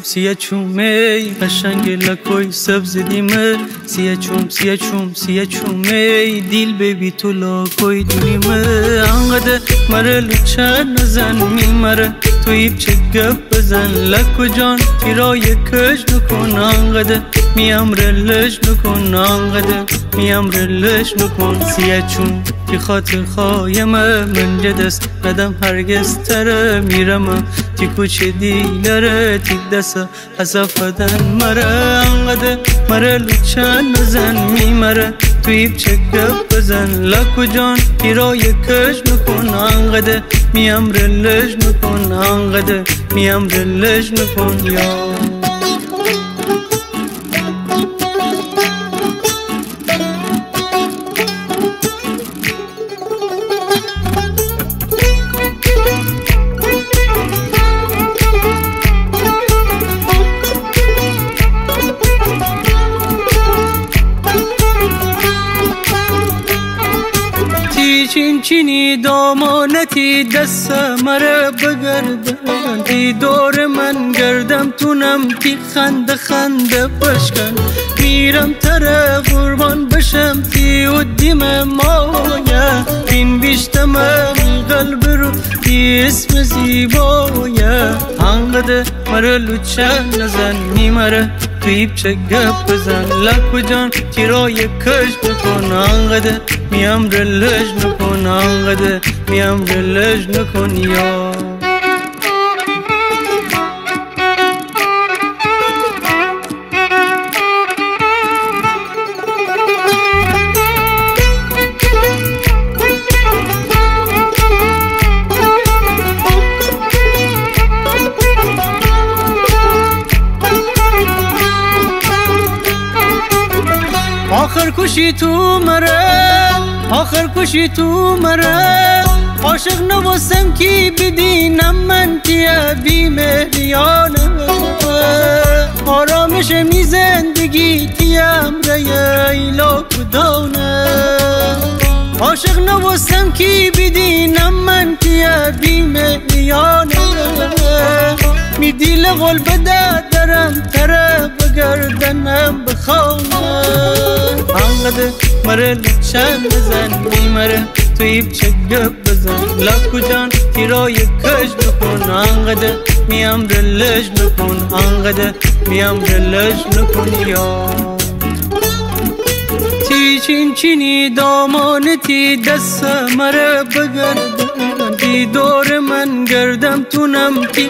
سیه چوم ای قشنگ لکوی سبز دیمه سیه چوم ای دیل بیبی تو لاکوی دونیمه انقدر مره لوچه نزن میمره توی چه گپ بزن لکو جان تیرای کش نکن انقدر میم رلش نکن انقدر میم رلش نکن سیه چوم تی خاطر خایمه من جدست ندم هرگز تره میرم تی کوچه دیلره تی دسته حسافدن مره انقدر مره لوچه نزن میمره توی چه گپ بزن لکو جان تیرای کش نکن انقدر میم رلش نکن انقدر میم رلش نکن یا چینی دامانتی دست مره بگردن تی دور من گردم تونم تی خنده بشکن میرم تره قربان بشم تی و دیم مایه این بیشتم قلب رو تی اسم زیبایه انقدر مره لوچه نزن میمره توی چه گپ بزن لکو جان تیرای کش نکن انقدر میم رلش نکن انقدر میم رلش نکن یا آخر کشی تو مره عاشق نباستم کی بدینم من تیه بی مهریانه آرامش می زندگی تیه امره ایلا کدانه عاشق نباستم کی بدینم من تیه بی مهریانه می دیل غل بده درم تره بگردنم بخوانه انقدر مره لوچه نزن میمره توی چه گپ بزن لکو جان تیرای کش نکن انقدر میم رلش نکن انقدر میم رلش نکن یا تی چینی دامانتی دست مره بگردن تی دور من گردم تونم تی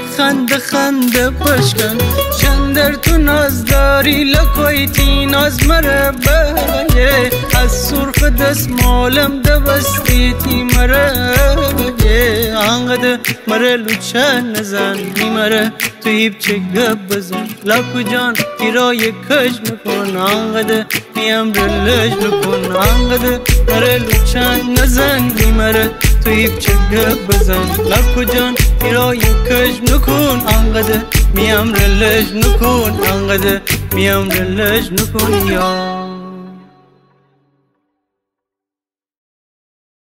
خنده بشکن چندر تو ناز داری لکوی تی ناز مره بگه از سرخ دست مالم دبستی تی مره بگه انقدر مره لوچه نزن میمره توی چه گپ بزن لکو جان تیرای کش نکن انقدر میم رلش نکن انقدر مره لوچه نزن میمره توی چه گپ بزن لکو جان تیرای کش نکن انقدر میم رلش نکن انقدر میم رلش نکن یا